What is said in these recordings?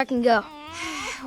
I can go.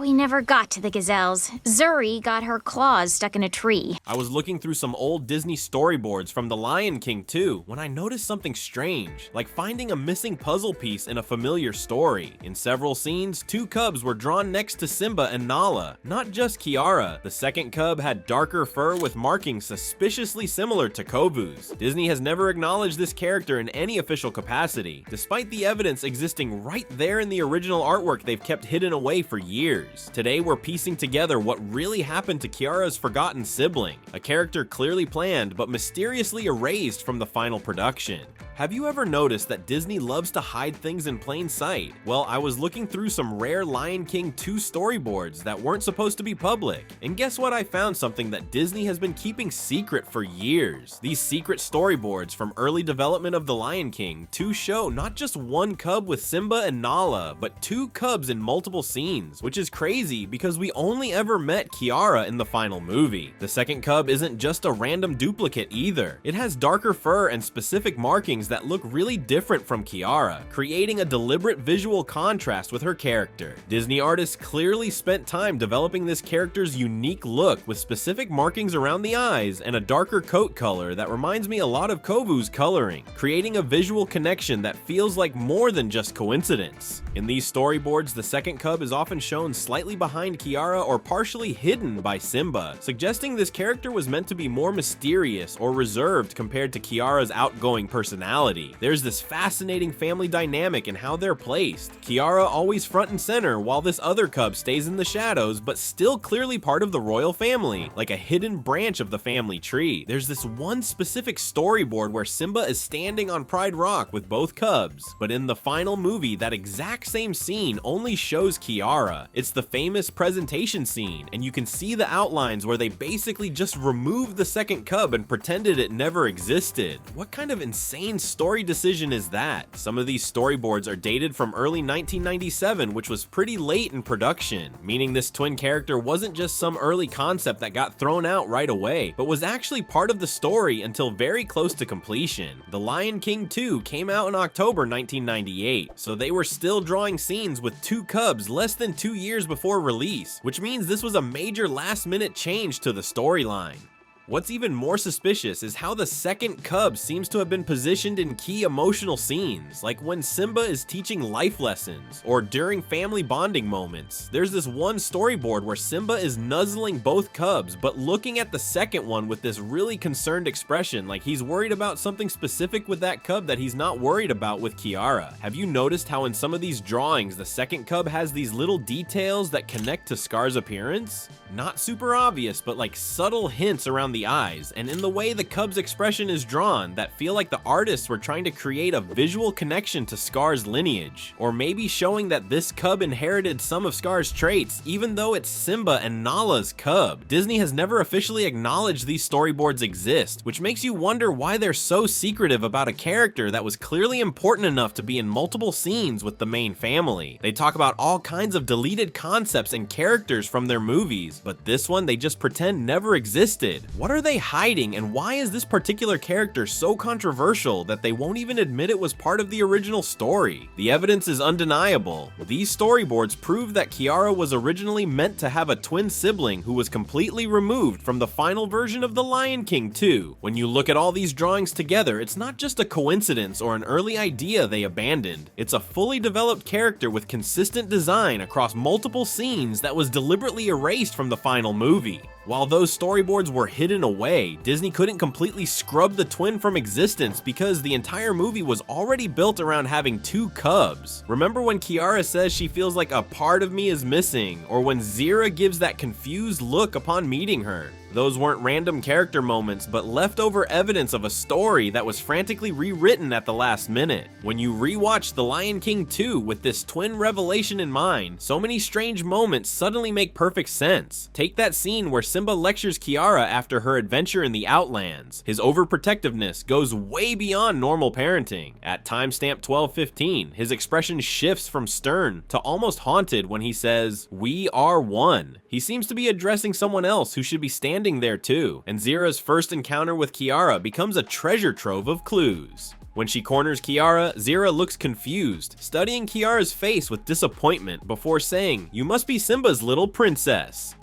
We never got to the gazelles. Zuri got her claws stuck in a tree. I was looking through some old Disney storyboards from The Lion King too, when I noticed something strange, like finding a missing puzzle piece in a familiar story. In several scenes, two cubs were drawn next to Simba and Nala, not just Kiara. The second cub had darker fur with markings suspiciously similar to Kovu's. Disney has never acknowledged this character in any official capacity, despite the evidence existing right there in the original artwork they've kept hidden away for years. Today we're piecing together what really happened to Kiara's forgotten sibling, a character clearly planned but mysteriously erased from the final production. Have you ever noticed that Disney loves to hide things in plain sight? Well, I was looking through some rare Lion King 2 storyboards that weren't supposed to be public, and guess what? I found something that Disney has been keeping secret for years. These secret storyboards from early development of The Lion King 2 show not just one cub with Simba and Nala, but two cubs in multiple scenes, which is crazy because we only ever met Kiara in the final movie. The second cub isn't just a random duplicate either. It has darker fur and specific markings that look really different from Kiara, creating a deliberate visual contrast with her character. Disney artists clearly spent time developing this character's unique look with specific markings around the eyes and a darker coat color that reminds me a lot of Kovu's coloring, creating a visual connection that feels like more than just coincidence. In these storyboards, the second cub is often shown slightly behind Kiara or partially hidden by Simba, suggesting this character was meant to be more mysterious or reserved compared to Kiara's outgoing personality. There's this fascinating family dynamic in how they're placed. Kiara always front and center while this other cub stays in the shadows but still clearly part of the royal family, like a hidden branch of the family tree. There's this one specific storyboard where Simba is standing on Pride Rock with both cubs, but in the final movie that exact same scene only shows Kiara. It's the famous presentation scene, and you can see the outlines where they basically just removed the second cub and pretended it never existed. What kind of insane story decision is that? Some of these storyboards are dated from early 1997, which was pretty late in production, meaning this twin character wasn't just some early concept that got thrown out right away, but was actually part of the story until very close to completion. The Lion King 2 came out in October 1998, so they were still drawing scenes with two cubs less than 2 years before release, which means this was a major last-minute change to the storyline. What's even more suspicious is how the second cub seems to have been positioned in key emotional scenes, like when Simba is teaching life lessons, or during family bonding moments. There's this one storyboard where Simba is nuzzling both cubs, but looking at the second one with this really concerned expression, like he's worried about something specific with that cub that he's not worried about with Kiara. Have you noticed how in some of these drawings, the second cub has these little details that connect to Scar's appearance? Not super obvious, but like subtle hints around the eyes, and in the way the cub's expression is drawn that feel like the artists were trying to create a visual connection to Scar's lineage, or maybe showing that this cub inherited some of Scar's traits even though it's Simba and Nala's cub. Disney has never officially acknowledged these storyboards exist, which makes you wonder why they're so secretive about a character that was clearly important enough to be in multiple scenes with the main family. They talk about all kinds of deleted concepts and characters from their movies, but this one they just pretend never existed. What are they hiding, and why is this particular character so controversial that they won't even admit it was part of the original story? The evidence is undeniable. These storyboards prove that Kiara was originally meant to have a twin sibling who was completely removed from the final version of The Lion King 2. When you look at all these drawings together, it's not just a coincidence or an early idea they abandoned. It's a fully developed character with consistent design across multiple scenes that was deliberately erased from the final movie. While those storyboards were hidden away, Disney couldn't completely scrub the twin from existence because the entire movie was already built around having two cubs. Remember when Kiara says she feels like a part of me is missing, or when Zira gives that confused look upon meeting her? Those weren't random character moments, but leftover evidence of a story that was frantically rewritten at the last minute. When you rewatch The Lion King 2 with this twin revelation in mind, so many strange moments suddenly make perfect sense. Take that scene where Simba lectures Kiara after her adventure in the Outlands. His overprotectiveness goes way beyond normal parenting. At timestamp 12:15, his expression shifts from stern to almost haunted when he says, "We are one." He seems to be addressing someone else who should be standing there too, and Zira's first encounter with Kiara becomes a treasure trove of clues. When she corners Kiara, Zira looks confused, studying Kiara's face with disappointment before saying, "You must be Simba's little princess."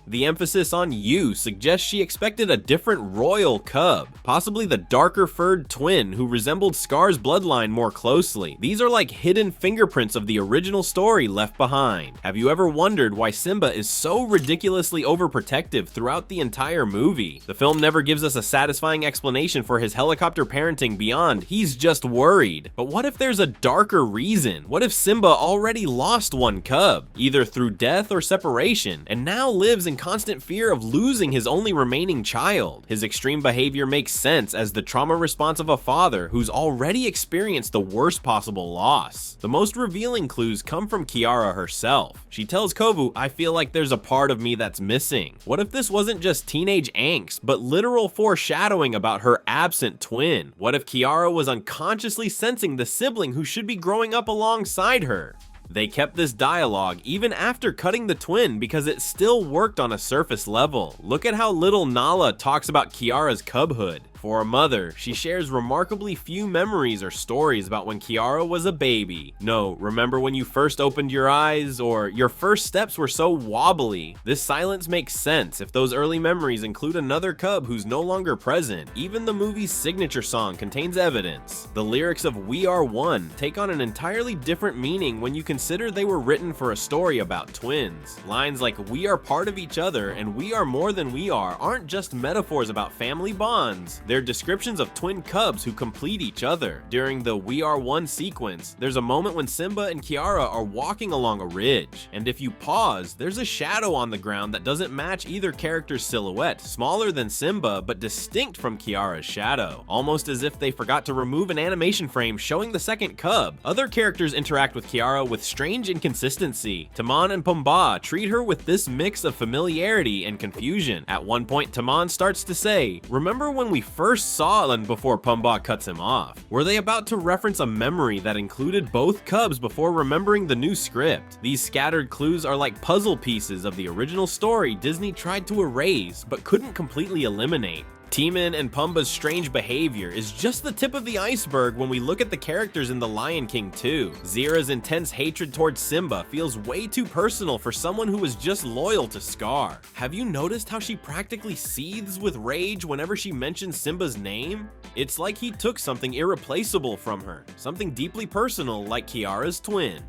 The emphasis on "you" suggests she expected a different royal cub, possibly the darker furred twin who resembled Scar's bloodline more closely. These are like hidden fingerprints of the original story left behind. Have you ever wondered why Simba is so ridiculously overprotective throughout the entire movie? The film never gives us a satisfying explanation for his helicopter parenting beyond "he's just worried." But what if there's a darker reason? What if Simba already lost one cub, either through death or separation, and now lives in constant fear of losing his only remaining child? His extreme behavior makes sense as the trauma response of a father who's already experienced the worst possible loss. The most revealing clues come from Kiara herself. She tells Kovu, "I feel like there's a part of me that's missing." What if this wasn't just teenage angst, but literal foreshadowing about her absent twin? What if Kiara was unconsciously sensing the sibling who should be growing up alongside her? They kept this dialogue even after cutting the twin because it still worked on a surface level. Look at how little Nala talks about Kiara's cubhood. For a mother, she shares remarkably few memories or stories about when Kiara was a baby. No, remember when you first opened your eyes, or your first steps were so wobbly? This silence makes sense if those early memories include another cub who's no longer present. Even the movie's signature song contains evidence. The lyrics of "We Are One" take on an entirely different meaning when you consider they were written for a story about twins. Lines like "We are part of each other" and "We are more than we are" aren't just metaphors about family bonds. They're descriptions of twin cubs who complete each other. During the "We Are One" sequence, there's a moment when Simba and Kiara are walking along a ridge, and if you pause, there's a shadow on the ground that doesn't match either character's silhouette, smaller than Simba but distinct from Kiara's shadow, almost as if they forgot to remove an animation frame showing the second cub. Other characters interact with Kiara with strange inconsistency. Timon and Pumbaa treat her with this mix of familiarity and confusion. At one point, Timon starts to say, "Remember when we first saw," and before Pumbaa cuts him off. Were they about to reference a memory that included both cubs before remembering the new script? These scattered clues are like puzzle pieces of the original story Disney tried to erase but couldn't completely eliminate. Timon and Pumbaa's strange behavior is just the tip of the iceberg when we look at the characters in The Lion King 2. Zira's intense hatred towards Simba feels way too personal for someone who was just loyal to Scar. Have you noticed how she practically seethes with rage whenever she mentions Simba's name? It's like he took something irreplaceable from her, something deeply personal like Kiara's twin.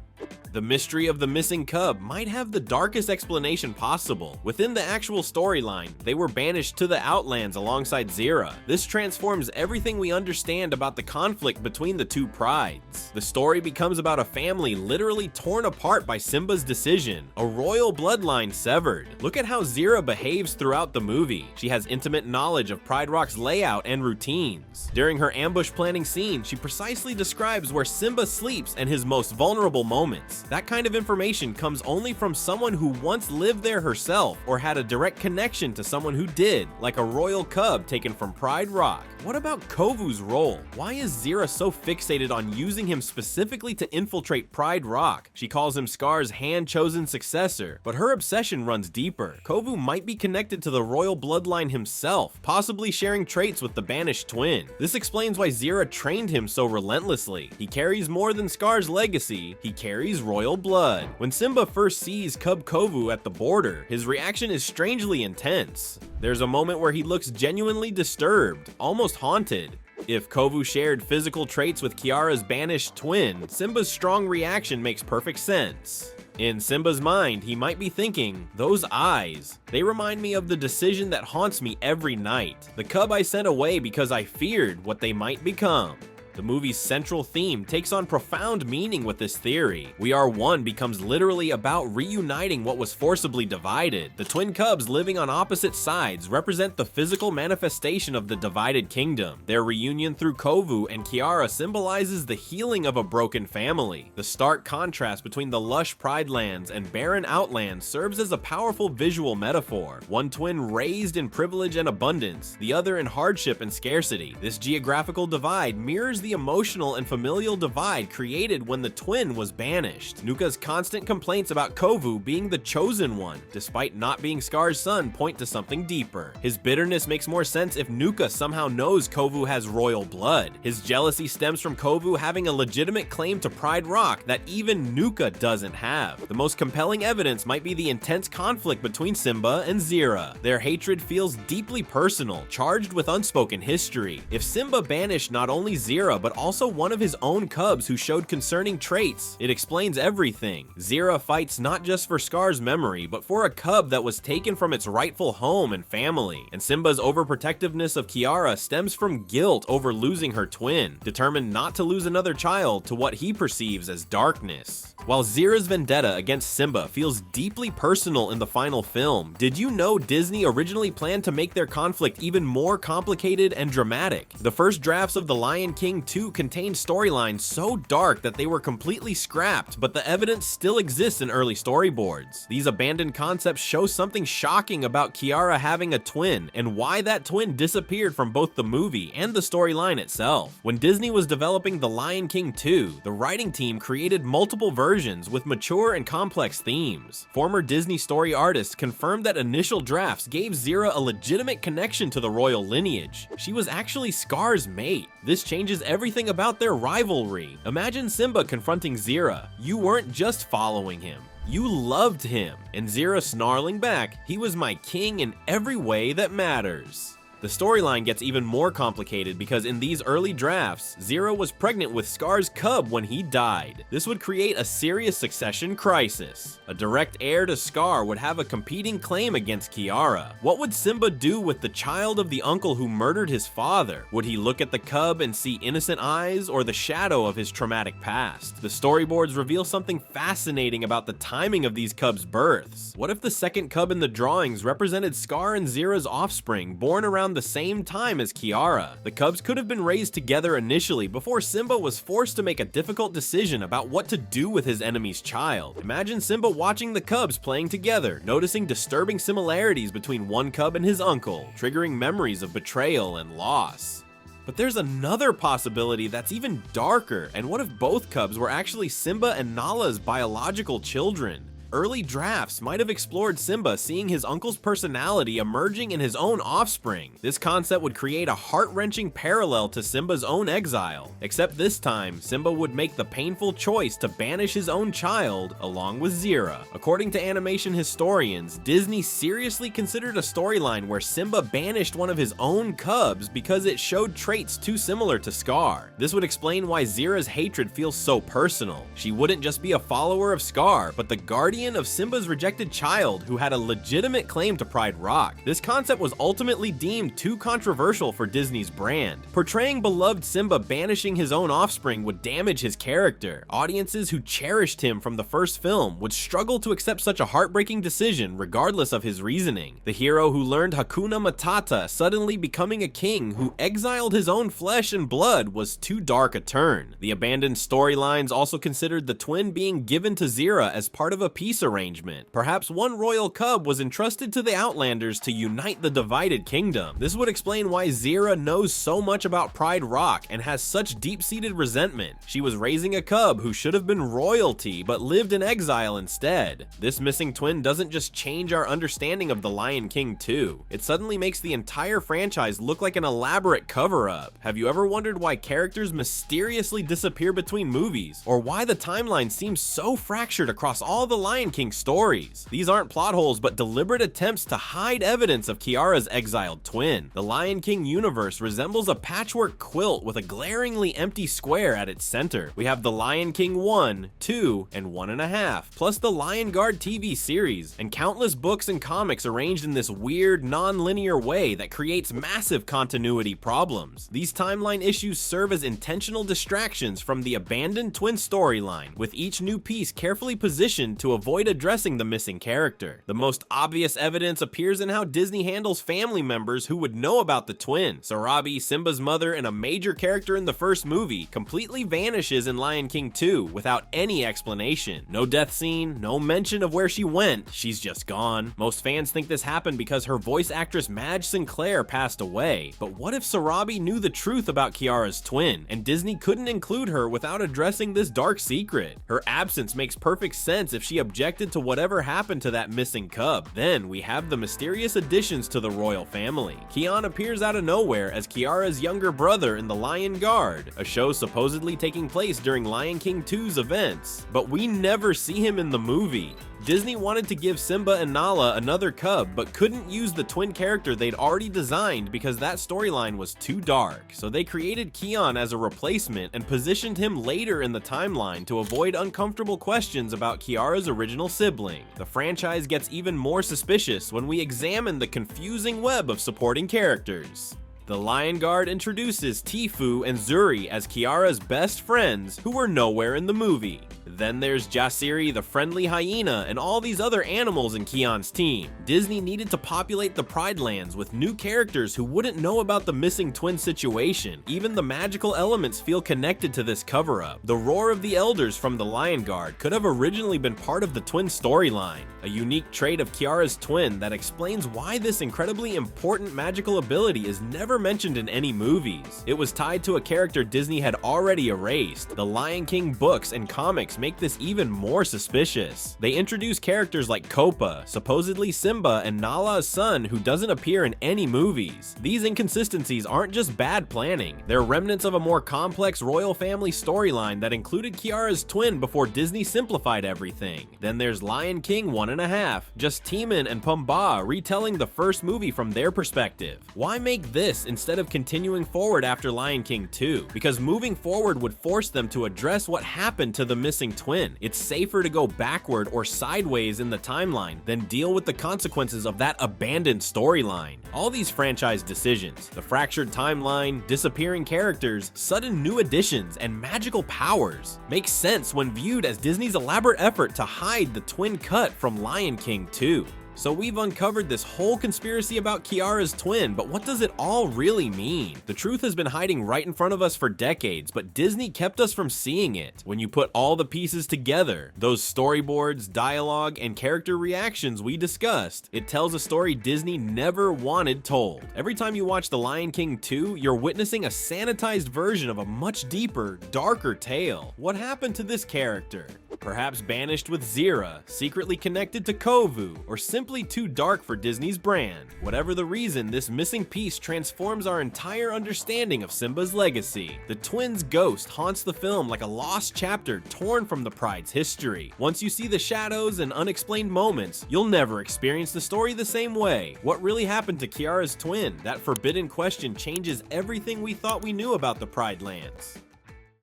The mystery of the missing cub might have the darkest explanation possible. Within the actual storyline, they were banished to the Outlands alongside Zira. This transforms everything we understand about the conflict between the two prides. The story becomes about a family literally torn apart by Simba's decision, a royal bloodline severed. Look at how Zira behaves throughout the movie. She has intimate knowledge of Pride Rock's layout and routines. During her ambush planning scene, she precisely describes where Simba sleeps and his most vulnerable moments. That kind of information comes only from someone who once lived there herself or had a direct connection to someone who did, like a royal cub taken from Pride Rock. What about Kovu's role? Why is Zira so fixated on using him specifically to infiltrate Pride Rock? She calls him Scar's hand-chosen successor, but her obsession runs deeper. Kovu might be connected to the royal bloodline himself, possibly sharing traits with the banished twin. This explains why Zira trained him so relentlessly. He carries more than Scar's legacy, he carries royal blood. When Simba first sees cub Kovu at the border, his reaction is strangely intense. There's a moment where he looks genuinely disturbed, almost haunted. If Kovu shared physical traits with Kiara's banished twin, Simba's strong reaction makes perfect sense. In Simba's mind, he might be thinking, "Those eyes, they remind me of the decision that haunts me every night. The cub I sent away because I feared what they might become." The movie's central theme takes on profound meaning with this theory. We Are One becomes literally about reuniting what was forcibly divided. The twin cubs living on opposite sides represent the physical manifestation of the divided kingdom. Their reunion through Kovu and Kiara symbolizes the healing of a broken family. The stark contrast between the lush Pride Lands and barren Outlands serves as a powerful visual metaphor. One twin raised in privilege and abundance, the other in hardship and scarcity. This geographical divide mirrors the the emotional and familial divide created when the twin was banished. Nuka's constant complaints about Kovu being the chosen one, despite not being Scar's son, point to something deeper. His bitterness makes more sense if Nuka somehow knows Kovu has royal blood. His jealousy stems from Kovu having a legitimate claim to Pride Rock that even Nuka doesn't have. The most compelling evidence might be the intense conflict between Simba and Zira. Their hatred feels deeply personal, charged with unspoken history. If Simba banished not only Zira, but also one of his own cubs who showed concerning traits, it explains everything. Zira fights not just for Scar's memory, but for a cub that was taken from its rightful home and family. And Simba's overprotectiveness of Kiara stems from guilt over losing her twin, determined not to lose another child to what he perceives as darkness. While Zira's vendetta against Simba feels deeply personal in the final film, did you know Disney originally planned to make their conflict even more complicated and dramatic? The first drafts of The Lion King 2 contained storylines so dark that they were completely scrapped, but the evidence still exists in early storyboards. These abandoned concepts show something shocking about Kiara having a twin, and why that twin disappeared from both the movie and the storyline itself. When Disney was developing The Lion King 2, the writing team created multiple versions with mature and complex themes. Former Disney story artists confirmed that initial drafts gave Zira a legitimate connection to the royal lineage. She was actually Scar's mate. This changes everything about their rivalry. Imagine Simba confronting Zira. You weren't just following him. You loved him. And Zira snarling back, he was my king in every way that matters. The storyline gets even more complicated because in these early drafts, Zira was pregnant with Scar's cub when he died. This would create a serious succession crisis. A direct heir to Scar would have a competing claim against Kiara. What would Simba do with the child of the uncle who murdered his father? Would he look at the cub and see innocent eyes or the shadow of his traumatic past? The storyboards reveal something fascinating about the timing of these cubs' births. What if the second cub in the drawings represented Scar and Zira's offspring, born around the same time as Kiara? The cubs could have been raised together initially before Simba was forced to make a difficult decision about what to do with his enemy's child. Imagine Simba watching the cubs playing together, noticing disturbing similarities between one cub and his uncle, triggering memories of betrayal and loss. But there's another possibility that's even darker, and what if both cubs were actually Simba and Nala's biological children? Early drafts might have explored Simba seeing his uncle's personality emerging in his own offspring. This concept would create a heart-wrenching parallel to Simba's own exile, except this time, Simba would make the painful choice to banish his own child along with Zira. According to animation historians, Disney seriously considered a storyline where Simba banished one of his own cubs because it showed traits too similar to Scar. This would explain why Zira's hatred feels so personal. She wouldn't just be a follower of Scar, but the guardian of Simba's rejected child who had a legitimate claim to Pride Rock. This concept was ultimately deemed too controversial for Disney's brand. Portraying beloved Simba banishing his own offspring would damage his character. Audiences who cherished him from the first film would struggle to accept such a heartbreaking decision regardless of his reasoning. The hero who learned Hakuna Matata suddenly becoming a king who exiled his own flesh and blood was too dark a turn. The abandoned storylines also considered the twin being given to Zira as part of a peace arrangement. Perhaps one royal cub was entrusted to the Outlanders to unite the divided kingdom. This would explain why Zira knows so much about Pride Rock and has such deep-seated resentment. She was raising a cub who should have been royalty but lived in exile instead. This missing twin doesn't just change our understanding of The Lion King 2. It suddenly makes the entire franchise look like an elaborate cover-up. Have you ever wondered why characters mysteriously disappear between movies? Or why the timeline seems so fractured across all the Lion King stories? These aren't plot holes, but deliberate attempts to hide evidence of Kiara's exiled twin. The Lion King universe resembles a patchwork quilt with a glaringly empty square at its center. We have The Lion King 1, 2, and 1.5, plus the Lion Guard TV series, and countless books and comics arranged in this weird, non-linear way that creates massive continuity problems. These timeline issues serve as intentional distractions from the abandoned twin storyline, with each new piece carefully positioned to avoid avoid addressing the missing character. The most obvious evidence appears in how Disney handles family members who would know about the twin. Sarabi, Simba's mother and a major character in the first movie, completely vanishes in Lion King 2 without any explanation. No death scene, no mention of where she went, she's just gone. Most fans think this happened because her voice actress Madge Sinclair passed away, but what if Sarabi knew the truth about Kiara's twin, and Disney couldn't include her without addressing this dark secret? Her absence makes perfect sense if she objected to whatever happened to that missing cub. Then we have the mysterious additions to the royal family. Kian appears out of nowhere as Kiara's younger brother in The Lion Guard, a show supposedly taking place during Lion King 2's events, but we never see him in the movie. Disney wanted to give Simba and Nala another cub, but couldn't use the twin character they'd already designed because that storyline was too dark, so they created Kian as a replacement and positioned him later in the timeline to avoid uncomfortable questions about Kiara's original sibling. The franchise gets even more suspicious when we examine the confusing web of supporting characters. The Lion Guard introduces Tfue and Zuri as Kiara's best friends who were nowhere in the movie. Then there's Jasiri, the friendly hyena, and all these other animals in Kian's team. Disney needed to populate the Pride Lands with new characters who wouldn't know about the missing twin situation. Even the magical elements feel connected to this cover-up. The Roar of the Elders from the Lion Guard could have originally been part of the twin storyline, a unique trait of Kiara's twin that explains why this incredibly important magical ability is never mentioned in any movies. It was tied to a character Disney had already erased. The Lion King books and comics make this even more suspicious. They introduce characters like Kopa, supposedly Simba and Nala's son, who doesn't appear in any movies. These inconsistencies aren't just bad planning, they're remnants of a more complex royal family storyline that included Kiara's twin before Disney simplified everything. Then there's Lion King 1.5, just Timon and Pumbaa retelling the first movie from their perspective. Why make this instead of continuing forward after Lion King 2? Because moving forward would force them to address what happened to the missing twin. It's safer to go backward or sideways in the timeline than deal with the consequences of that abandoned storyline. All these franchise decisions, the fractured timeline, disappearing characters, sudden new additions, and magical powers, make sense when viewed as Disney's elaborate effort to hide the twin cut from Lion King 2. So we've uncovered this whole conspiracy about Kiara's twin, but what does it all really mean? The truth has been hiding right in front of us for decades, but Disney kept us from seeing it. When you put all the pieces together, those storyboards, dialogue, and character reactions we discussed, it tells a story Disney never wanted told. Every time you watch The Lion King 2, you're witnessing a sanitized version of a much deeper, darker tale. What happened to this character? Perhaps banished with Zira, secretly connected to Kovu, or simply too dark for Disney's brand. Whatever the reason, this missing piece transforms our entire understanding of Simba's legacy. The twins' ghost haunts the film like a lost chapter torn from the Pride's history. Once you see the shadows and unexplained moments, you'll never experience the story the same way. What really happened to Kiara's twin? That forbidden question changes everything we thought we knew about the Pride Lands.